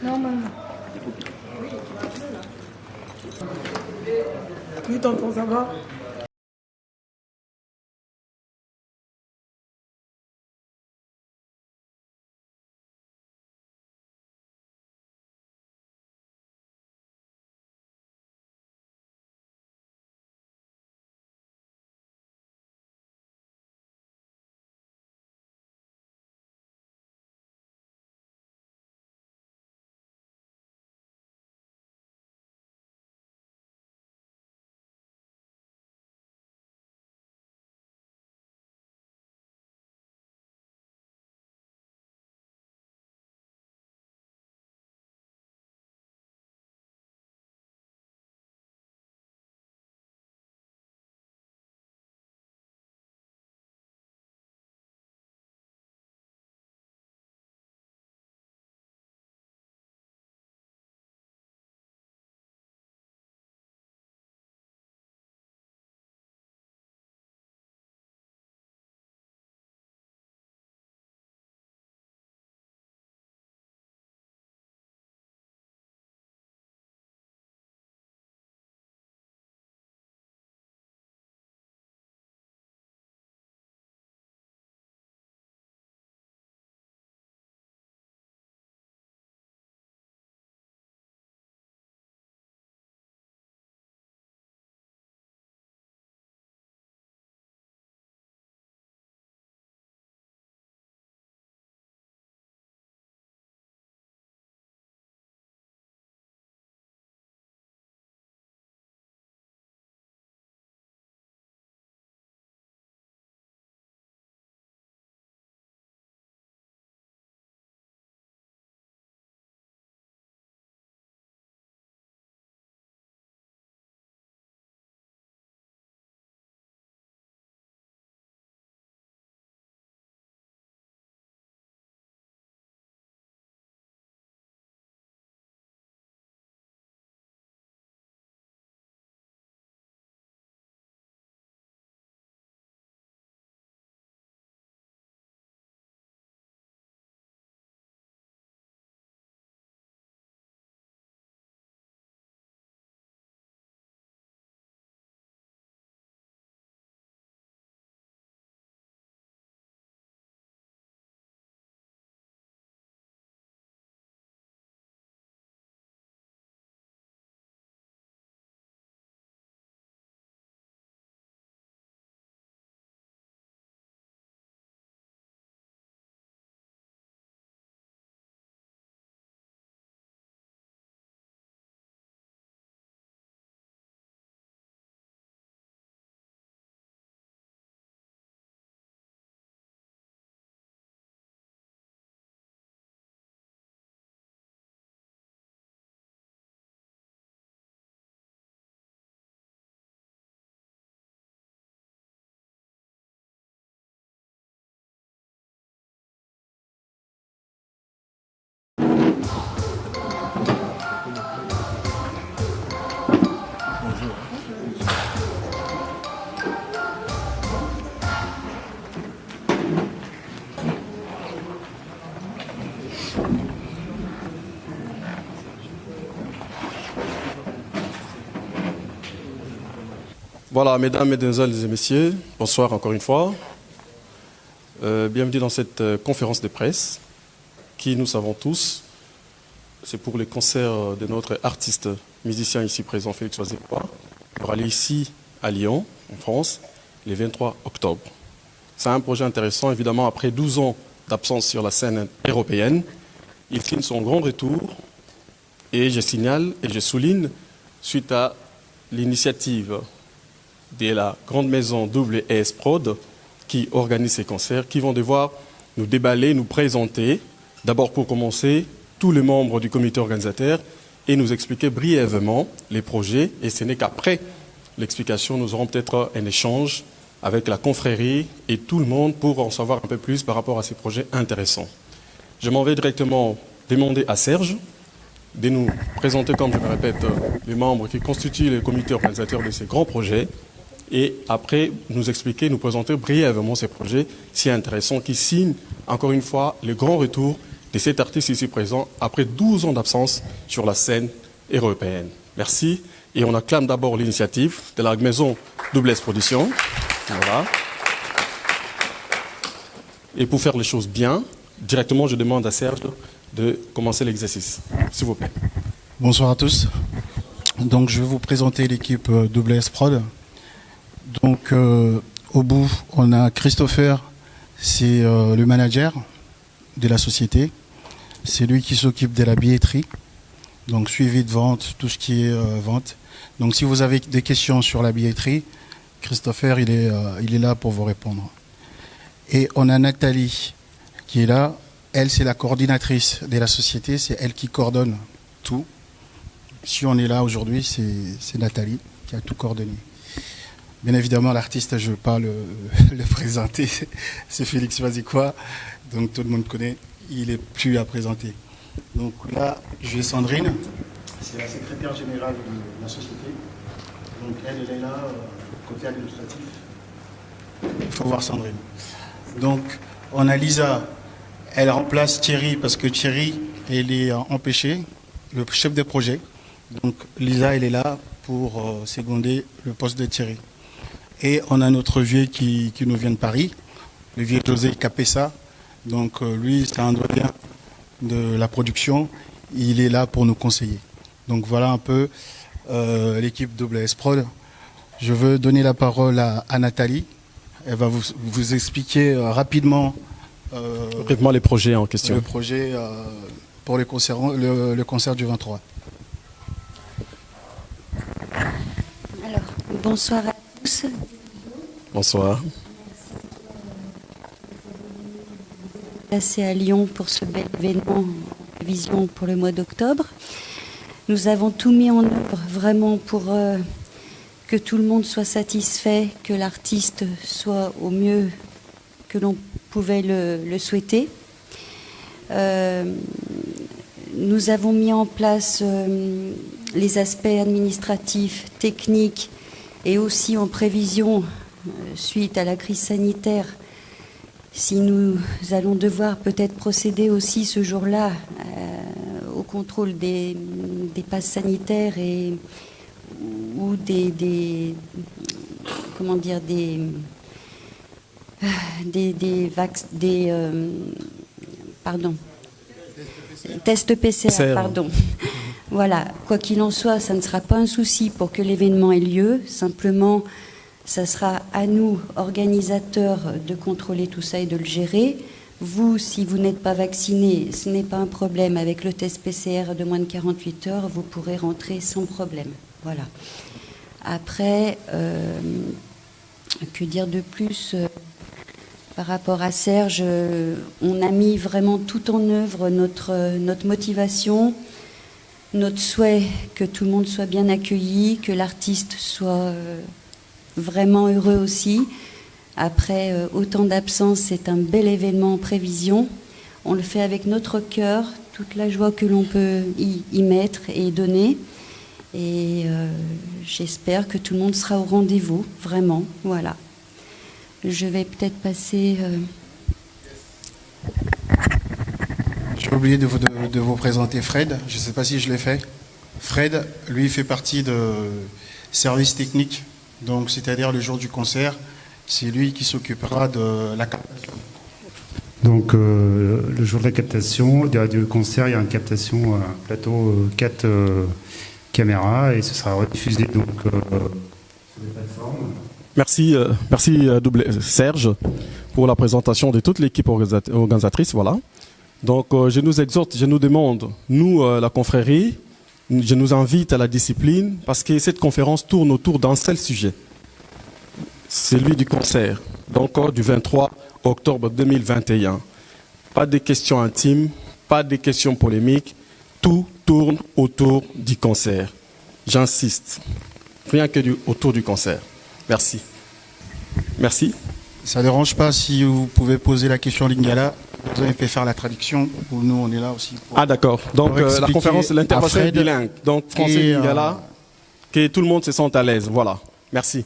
Normalement. Oui, tonton, ça va? Voilà, mesdames, mesdemoiselles et messieurs, bonsoir encore une fois. Bienvenue dans cette conférence de presse qui, nous savons tous, c'est pour les concerts de notre artiste musicien ici présent, Félix Oisé-Bois. Il aura lieu ici à Lyon, en France, le 23 octobre. C'est un projet intéressant, évidemment, après 12 ans d'absence sur la scène européenne. Il signe son grand retour et je signale et je souligne, suite à l'initiative de la grande maison WS Prod qui organise ces concerts, qui vont devoir nous déballer, nous présenter, d'abord pour commencer, tous les membres du comité organisateur et nous expliquer brièvement les projets. Et ce n'est qu'après l'explication, nous aurons peut-être un échange avec la confrérie et tout le monde pour en savoir un peu plus par rapport à ces projets intéressants. Je m'en vais directement demander à Serge de nous présenter, comme je me répète, les membres qui constituent le comité organisateur de ces grands projets. et après nous expliquer, nous présenter brièvement ces projets si intéressants qui signent, encore une fois, le grand retour de cet artiste ici présent après 12 ans d'absence sur la scène européenne. Merci. Et on acclame d'abord l'initiative de la maison Double S Production. Voilà. Et pour faire les choses bien, directement, je demande à Serge de commencer l'exercice. S'il vous plaît. Bonsoir à tous. Donc, je vais vous présenter l'équipe Double S Prod. Donc, au bout, on a Christopher, c'est le manager de la société. C'est lui qui s'occupe de la billetterie, donc suivi de vente, tout ce qui est vente. Donc, si vous avez des questions sur la billetterie, Christopher, il est là pour vous répondre. Et on a Nathalie qui est là. Elle, c'est la coordinatrice de la société. C'est elle qui coordonne tout. Si on est là aujourd'hui, c'est Nathalie qui a tout coordonné. Bien évidemment, l'artiste, je ne veux pas le présenter. C'est Félix Vazikwa. Donc tout le monde connaît. Il n'est plus à présenter. Donc là, j'ai Sandrine. C'est la secrétaire générale de la société. Donc elle est là, côté administratif. Il faut voir Sandrine. Donc on a Lisa. Elle remplace Thierry parce que Thierry, elle est empêché, le chef de projet. Donc Lisa, elle est là pour seconder le poste de Thierry. Et on a notre vieux qui nous vient de Paris, le vieux José Capessa. Donc lui, c'est un doyen de la production. Il est là pour nous conseiller. Donc voilà un peu l'équipe Double S Prod. Je veux donner la parole à Nathalie. Elle va vous expliquer rapidement les projets en question. Le projet pour le concert du 23. Alors, bonsoir à tous. Bonsoir. Placé à Lyon pour ce bel événement Vision pour le mois d'octobre. Nous avons tout mis en œuvre vraiment pour que tout le monde soit satisfait, que l'artiste soit au mieux que l'on pouvait le souhaiter. Nous avons mis en place les aspects administratifs, techniques et aussi en prévision, suite à la crise sanitaire, si nous allons devoir peut-être procéder aussi ce jour-là au contrôle des passes sanitaires ou des tests PCR, pardon. Voilà, quoi qu'il en soit, ça ne sera pas un souci pour que l'événement ait lieu. Simplement, ça sera à nous, organisateurs, de contrôler tout ça et de le gérer. Vous, si vous n'êtes pas vacciné, ce n'est pas un problème. Avec le test PCR de moins de 48 heures, vous pourrez rentrer sans problème. Voilà. Après, que dire de plus par rapport à Serge, on a mis vraiment tout en œuvre notre motivation, notre souhait que tout le monde soit bien accueilli, que l'artiste soit vraiment heureux aussi. Après autant d'absence, c'est un bel événement en prévision. On le fait avec notre cœur, toute la joie que l'on peut y mettre et donner. Et j'espère que tout le monde sera au rendez-vous, vraiment. Voilà. Je vais peut-être passer... J'ai oublié de vous présenter Fred. Je ne sais pas si je l'ai fait. Fred, lui, fait partie de service technique. Donc, c'est-à-dire le jour du concert, c'est lui qui s'occupera de la captation. Donc, le jour de la captation, du concert, il y a une captation, un plateau 4 caméras, et ce sera rediffusé donc sur les plateformes. Merci Serge pour la présentation de toute l'équipe organisatrice. Voilà. Donc, je nous exhorte, je nous demande, nous, la confrérie, je nous invite à la discipline parce que cette conférence tourne autour d'un seul sujet, celui du concert, donc du 23 octobre 2021. Pas de questions intimes, pas de questions polémiques, tout tourne autour du concert. J'insiste, rien que autour du concert. Merci. Merci. Ça ne dérange pas si vous pouvez poser la question en lingala. Vous avez fait faire la traduction, ou nous on est là aussi. Ah d'accord, donc la conférence, l'intervention est bilingue. Donc français et lingala, que tout le monde se sente à l'aise. Voilà. Merci. Merci.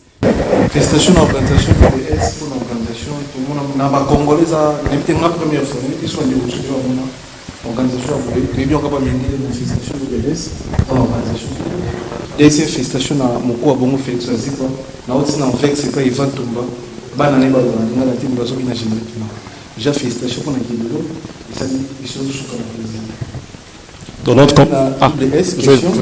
Félicitations à l'organisation de l'OBS pour l'organisation. Tout le monde a un Congolais, c'est la première fois. Nous sommes l'organisation de l'OBS. Félicitations de l'OBS pour l'organisation. Deuxième félicitation à Moko Abongo Félix Azipa. Nous avons fait c'est pas Ivan Tumba. Banane Badana, la team Bazo Bina Générique. Déjà félicitations pour l'Akidolo. Et ça dit, ils sont tous sur le plaisir. Dans notre camp. OBS, question.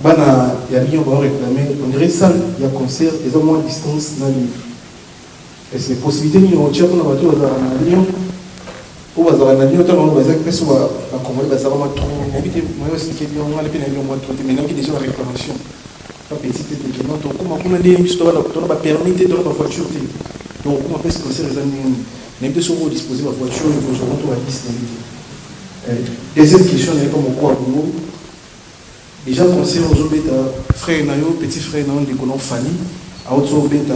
Bana ya bien va réclamer on dirait ça il y a concert ils ont moins de distance dans lui est-ce que possibilité ni on tient pour la voiture dans la ligne ou va dans la ligne tant on va dire que soit la commande va ça va trop habiter moi aussi qui bien on va les peine bien moins trop mais là qui déjà la réclamation pas petit petit non donc comment on a des histoires là on va permettre dans la voiture donc on peut se concert les amis même de sur disposer la voiture il faut se rendre à 10 minutes deuxième question n'est pas mon quoi déjà conseil aux bêta frère nayo petit frère nayo de kono fali a autre bêta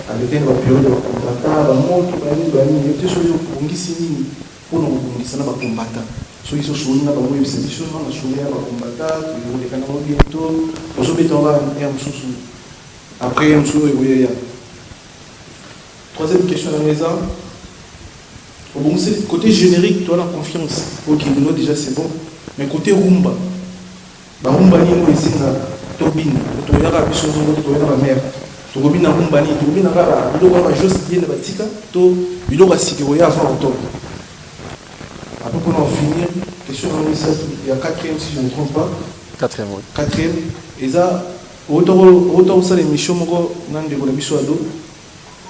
avec une période de combattant la montre bani et sur yo bongisi nini pour nous bongisa na ba combattant so iso shoni na ba mo yebisation na shoni ya ba combattant yo le kana mo bientôt aux bêta on va un mususu après un mususu ya troisième question à la maison bon c'est côté générique toi la confiance OK nous déjà c'est bon mais côté rumba rumba ni mo isinga tobina toyaka biso ngo toyaka mère tobina rumba ni tobina kala biloko ba juste bien na batika to biloko sikiro ya avant octobre après pour en finir question en message il y a 4e si je ne me trompe pas 4e et ça autant ça l'émission moko nande ko biso ado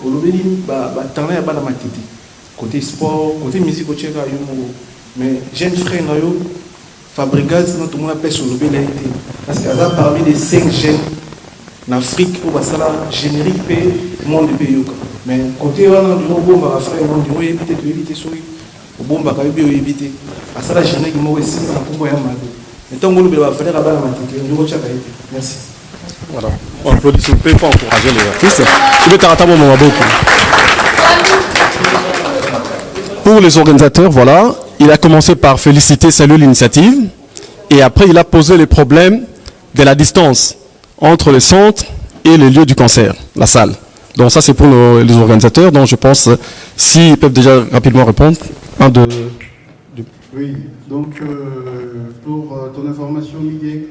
olobeli ba tana ya bana matiti côté sport côté musique ocheka yo mais jeune frère na yo Fabregas, tout le monde appelle sur le BLT. Parce qu'elle a parmi les 5 jeunes en Afrique où ça la générique paye le monde du pays. Mais côté on a du bon bah frère on dit oui éviter souris. Au bon bah quand il éviter. À ça la générique moi aussi pour moi mal. Mais tant que le va faire la balle à matin, on doit chaque Merci. Voilà. On applaudit s'il vous plaît pour encourager les artistes. Je vais t'arrêter mon moment beaucoup. Pour les organisateurs, voilà. Il a commencé par féliciter, saluer l'initiative, et après il a posé les problèmes de la distance entre le centre et le lieu du concert, la salle. Donc ça c'est pour les organisateurs, donc je pense s'ils peuvent déjà rapidement répondre. Oui, donc pour ton information Miguel,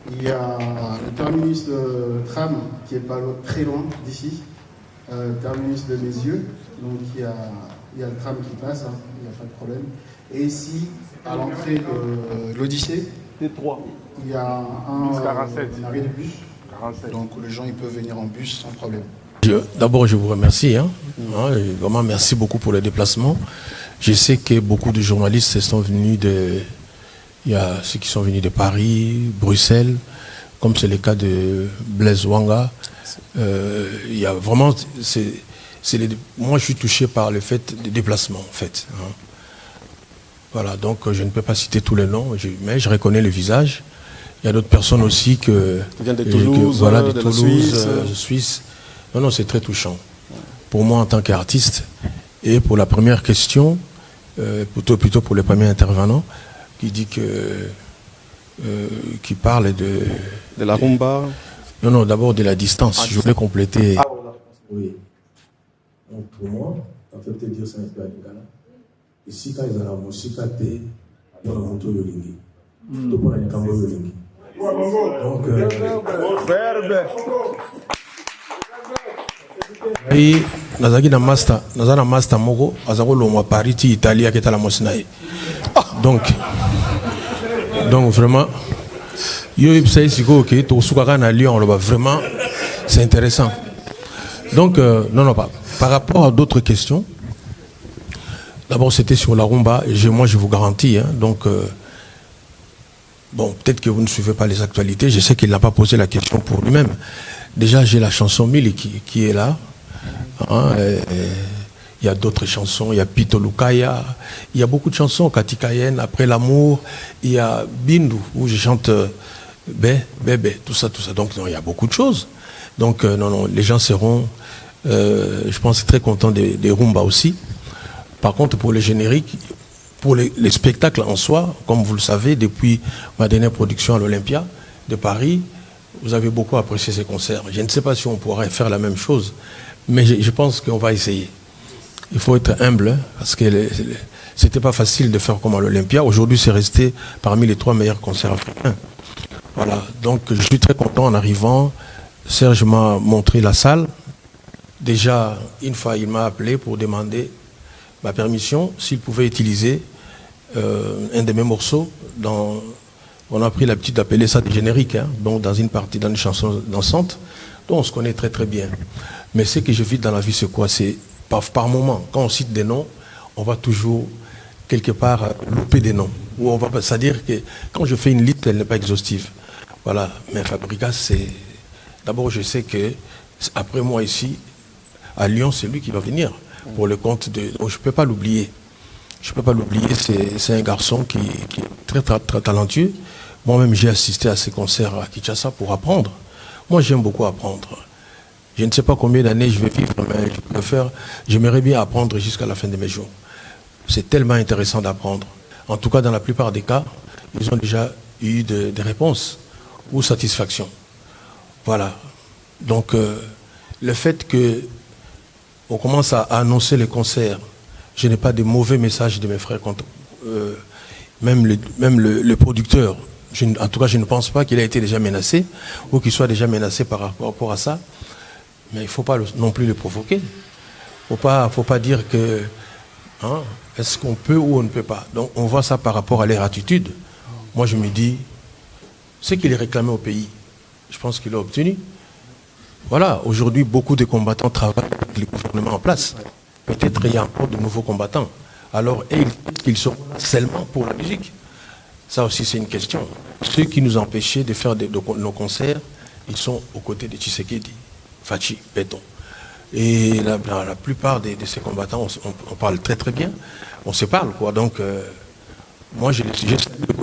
il y a le terminus de tram qui est pas très loin d'ici, terminus de Messieurs, donc il y a le tram qui passe, hein, il n'y a pas de problème. Et ici, à l'entrée de l'Odyssée, il y a un arrêt de bus. 47. Donc les gens ils peuvent venir en bus sans problème. D'abord, je vous remercie. Vraiment, merci beaucoup pour le déplacement. Je sais que beaucoup de journalistes sont venus il y a ceux qui sont venus de Paris, Bruxelles, comme c'est le cas de Blaise Wanga. Il y a vraiment... moi, je suis touché par le fait des déplacements, en fait. Voilà, donc je ne peux pas citer tous les noms, mais je reconnais le visage. Il y a d'autres personnes aussi qui viennent de Toulouse, de Toulouse, Suisse. Non, c'est très touchant. Pour moi, en tant qu'artiste, et pour la première question, plutôt pour le premier intervenant, qui dit qui parle de la rumba. Non, d'abord de la distance. Je voulais compléter. Oui. Donc pour moi, en fait, dire ça un peu à Lingala. Ici, quand ils ont la musique, ils ont la moto yolingi. Donc, on a une caméra yolingi. Donc, oui, nazaki na master, nazana master moko, azako longwa Paris ti Italie qui est à la Mosnaï. Donc vraiment, yo ipsai siko que to sukaka na Lyon, on le voit vraiment, c'est intéressant. Donc non pas. Par rapport à d'autres questions, d'abord c'était sur la rumba, et moi je vous garantis, donc bon, peut-être que vous ne suivez pas les actualités, je sais qu'il n'a pas posé la question pour lui-même. Déjà j'ai la chanson Mili qui est là, il y a d'autres chansons, il y a Pito Lukaya, il y a beaucoup de chansons, Katikayen, Après l'amour, il y a Bindu, où je chante Bébé, tout ça, donc non, il y a beaucoup de choses. Donc non, les gens seront, je pense, très contents des rumba aussi. Par contre, pour les génériques, pour les spectacles en soi, comme vous le savez, depuis ma dernière production à l'Olympia de Paris, vous avez beaucoup apprécié ces concerts. Je ne sais pas si on pourrait faire la même chose, mais je pense qu'on va essayer. Il faut être humble, parce que c'était pas facile de faire comme à l'Olympia. Aujourd'hui, c'est resté parmi les 3 meilleurs concerts africains. Voilà, donc je suis très content en arrivant. Serge m'a montré la salle. Déjà, une fois, il m'a appelé pour demander ma permission s'il pouvait utiliser un de mes morceaux. On a pris l'habitude d'appeler ça des génériques, hein, donc dans une partie, dans une chanson dansante, dont on se connaît très très bien. Mais ce que je vis dans la vie, c'est quoi? C'est par moment, quand on cite des noms, on va toujours quelque part louper des noms. C'est-à-dire que quand je fais une liste, elle n'est pas exhaustive. Voilà, mais Fabrica, c'est... D'abord, je sais que après moi ici, à Lyon, c'est lui qui va venir pour le compte de... Donc, je ne peux pas l'oublier. Je ne peux pas l'oublier, c'est un garçon qui est très, très, très talentueux. Moi-même, j'ai assisté à ces concerts à Kinshasa pour apprendre. Moi, j'aime beaucoup apprendre. Je ne sais pas combien d'années je vais vivre, mais j'aimerais bien apprendre jusqu'à la fin de mes jours. C'est tellement intéressant d'apprendre. En tout cas, dans la plupart des cas, ils ont déjà eu des réponses ou satisfaction. Voilà. Donc, le fait qu'on commence à annoncer les concerts, je n'ai pas de mauvais messages de mes frères contre même le producteur. En tout cas, je ne pense pas qu'il a été déjà menacé ou qu'il soit déjà menacé par rapport à ça. Mais il ne faut pas non plus le provoquer. Il ne faut pas dire que hein, est-ce qu'on peut ou on ne peut pas. Donc on voit ça par rapport à leur attitude. Moi je me dis, ce qu'il est réclamé au pays, je pense qu'il l'a obtenu. Voilà, aujourd'hui beaucoup de combattants travaillent avec le gouvernement en place. Peut-être il y a encore de nouveaux combattants. Alors, qu'ils sont seulement pour la musique. Ça aussi c'est une question. Ceux qui nous empêchaient de faire nos concerts, ils sont aux côtés de Tshisekedi. Fachi, béton. Et la plupart de ces combattants, on parle très très bien. On se parle, quoi. Donc, moi, j'ai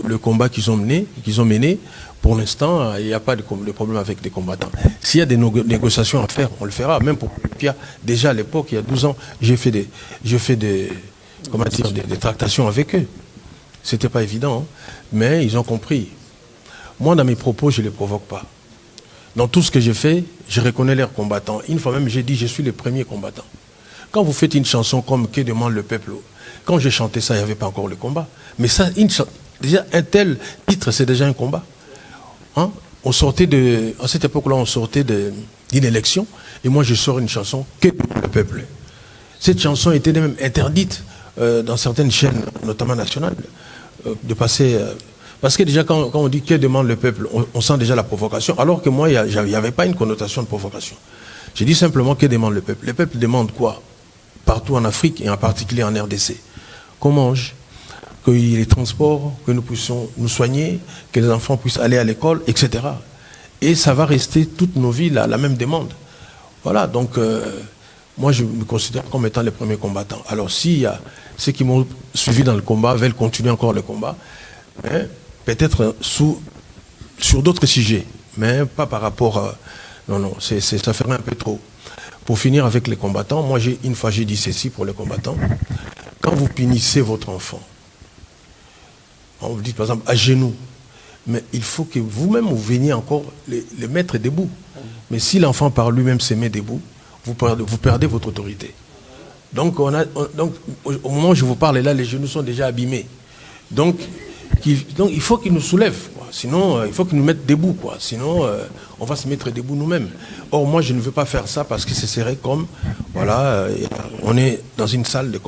le combat qu'ils ont mené. Pour l'instant, il n'y a pas de problème avec des combattants. S'il y a des négociations à faire, on le fera. Même pour Pierre, déjà à l'époque, il y a 12 ans, j'ai fait des tractations avec eux. C'était pas évident, hein. Mais ils ont compris. Moi, dans mes propos, je ne les provoque pas. Dans tout ce que j'ai fait, je reconnais leurs combattants. Une fois même, j'ai dit, je suis le premier combattant. Quand vous faites une chanson comme « Que demande le peuple ?» Quand j'ai chanté ça, il n'y avait pas encore le combat. Mais ça, déjà, un tel titre, c'est déjà un combat. Hein? À cette époque-là, on sortait d'une élection, et moi, je sors une chanson « Que demande le peuple ?» Cette chanson était même interdite dans certaines chaînes, notamment nationales, de passer... Parce que déjà, quand on dit « Que demande le peuple », on sent déjà la provocation, alors que moi, il n'y avait pas une connotation de provocation. J'ai dit simplement « Que demande le peuple ?» Le peuple demande quoi? Partout en Afrique, et en particulier en RDC. Qu'on mange, qu'il y ait les transports, que nous puissions nous soigner, que les enfants puissent aller à l'école, etc. Et ça va rester toutes nos vies la même demande. Voilà, donc moi, je me considère comme étant les premiers combattants. Alors, s'il y a ceux qui m'ont suivi dans le combat, veulent continuer encore le combat, peut-être sur d'autres sujets, mais pas par rapport... non, ça ferait un peu trop. Pour finir avec les combattants, moi, une fois, j'ai dit ceci pour les combattants. Quand vous punissez votre enfant, on vous dit, par exemple, à genoux, mais il faut que vous-même, vous veniez encore les mettre debout. Mais si l'enfant par lui-même se met debout, vous perdez votre autorité. Donc, donc, au moment où je vous parle, là, les genoux sont déjà abîmés. Donc il faut qu'ils nous soulèvent, quoi. Sinon il faut qu'ils nous mettent debout, quoi. Sinon on va se mettre debout nous-mêmes. Or moi je ne veux pas faire ça parce que ce serait comme, voilà, on est dans une salle de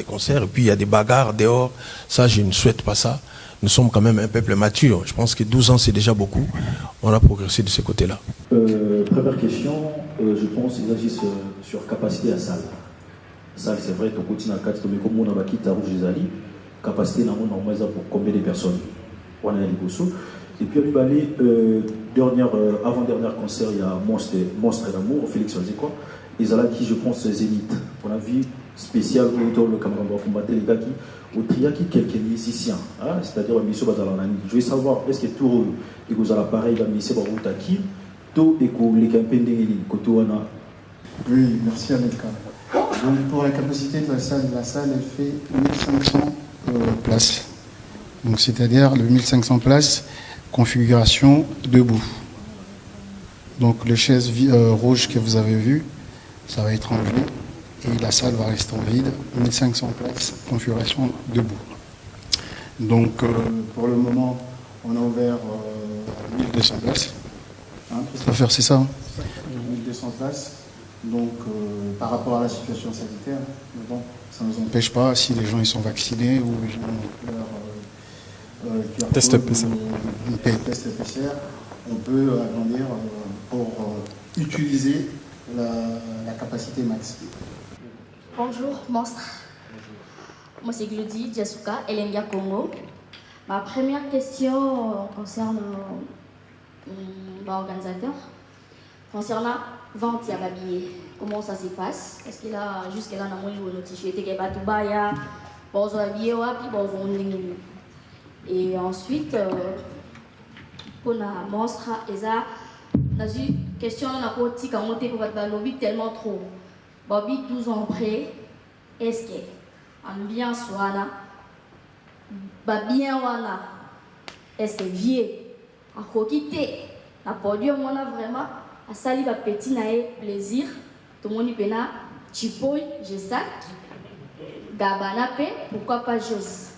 concert et puis il y a des bagarres dehors. Ça je ne souhaite pas ça. Nous sommes quand même un peuple mature. Je pense que 12 ans c'est déjà beaucoup. On a progressé de ce côté-là. Première question, je pense qu'il agissent sur capacité à salle. Salle c'est vrai, ton continent à 4, mais comme on a bâti ta rouge des alliés, capacité normalement pour combien de personnes on a les Gosso. Et puis avant-dernière concert, il y a Monstre d'amour, Félix Wazekwa. Ils ont là qui, je pense, Zénith. On a vu spécial autour le camarade va combattre les gars qui au triaki quelques musiciens, hein? C'est-à-dire Misso Bazalanani. Je veux savoir, est-ce que tout le que vous avez l'appareil va Misso Baroutaki, tout et que les campagnes d'Engeli, Kotoana. Oui, merci Anelka. Donc pour la capacité de la salle elle fait 1500 places. Donc c'est-à-dire le 1500 places, configuration debout. Donc les chaises rouges que vous avez vues, ça va être enlevé et la salle va rester en vide. 1500 places, configuration debout. Donc pour le moment, on a ouvert 1200 places. Hein, Christopher, c'est ça, hein 1200 places. Donc par rapport à la situation sanitaire, mais bon, ça ne nous empêche pas, si les gens ils sont vaccinés ou ils ont leur test PCR, on peut agrandir pour utiliser la capacité max. Bonjour, monstre. Moi, c'est Glody Diasuka, Elenga Congo. Ma première question concerne l'organisateur. Concernant vente à babillé, comment ça se passe? Parce que là, jusqu'à là, on a notifié que les batubaya, bon, babillé, puis bon, et ensuite, pour la monstre, on a eu question on a côté quand on était pour battre lobby tellement trop. Bobby 12 ans après, est-ce que ambiance wana, bien wana, est-ce que vieux, à quitter, à podium on a vraiment, à sali va petit naé plaisir, tout le monde y pena, chipoy, je sac, gabana pe, pourquoi pas jos.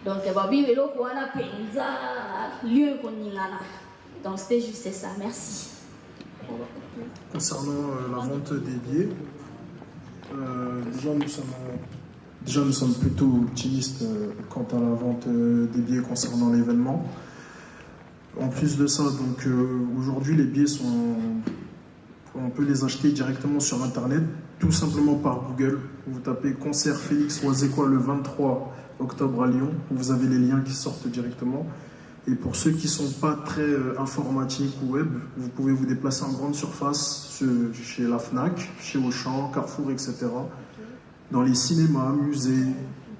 Donc Bobby velo wana penza, lieu qu'on y lana. Donc c'était juste ça, merci. Concernant la vente des billets, déjà nous sommes plutôt optimistes quant à la vente des billets concernant l'événement. En plus de ça, donc aujourd'hui les billets on peut les acheter directement sur internet, tout simplement par Google. Vous tapez concert Félix Oazekwa le 23 octobre à Lyon, vous avez les liens qui sortent directement. Et pour ceux qui ne sont pas très informatiques ou web, vous pouvez vous déplacer en grande surface chez la FNAC, chez Auchan, Carrefour, etc. Dans les cinémas, musées,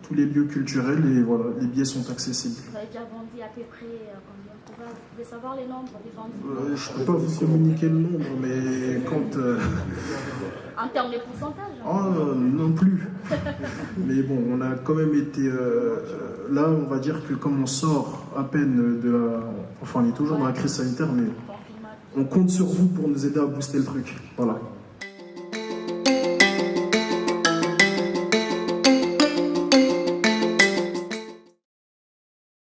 tous les lieux culturels, et voilà, les billets sont accessibles. Vous avez déjà vendu à peu près combien? Vous pouvez savoir les nombres des vendus? Je ne peux pas vous communiquer le nombre, mais quand... En termes de pourcentage? Oh, non plus. Mais bon, on a quand même été... là, on va dire que comme on sort à peine de la... Enfin, on est toujours dans la crise sanitaire, mais on compte sur vous pour nous aider à booster le truc. Voilà.